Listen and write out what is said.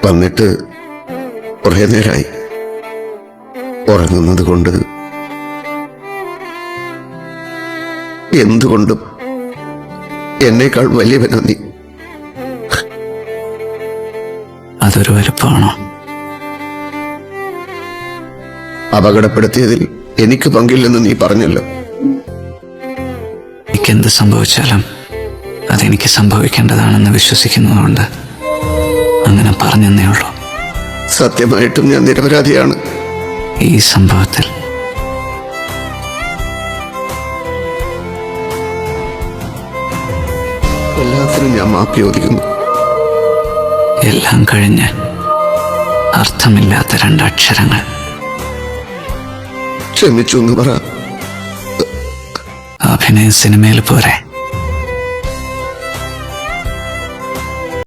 വന്നിട്ട് കുറെ നേരമായി. ഉറങ്ങുന്നത് കൊണ്ട് എന്തുകൊണ്ടും എന്നേക്കാൾ വലിയവനാ നീ. അതൊരു വലുപ്പമാണോ? അപകടപ്പെടുത്തിയതിൽ എനിക്ക് പങ്കില്ലെന്ന് നീ പറഞ്ഞല്ലോ. എനിക്കെന്ത് സംഭവിച്ചാലും അതെനിക്ക് സംഭവിക്കേണ്ടതാണെന്ന് വിശ്വസിക്കുന്നതുകൊണ്ട് അങ്ങനെ പറഞ്ഞെന്നേ ഉള്ളൂ. സത്യമായിട്ടും ഞാൻ നിരപരാധിയാണ്. ഈ സംഭവത്തിൽ എല്ലാത്തിനും ഞാൻ മാപ്പ് ചോദിക്കുന്നു. എല്ലാം കഴിഞ്ഞ് അർത്ഥമില്ലാത്ത രണ്ടക്ഷരങ്ങൾ. ക്ഷമിച്ചു എന്ന് പറ. അഭിനയ സിനിമയിൽ പോരെ.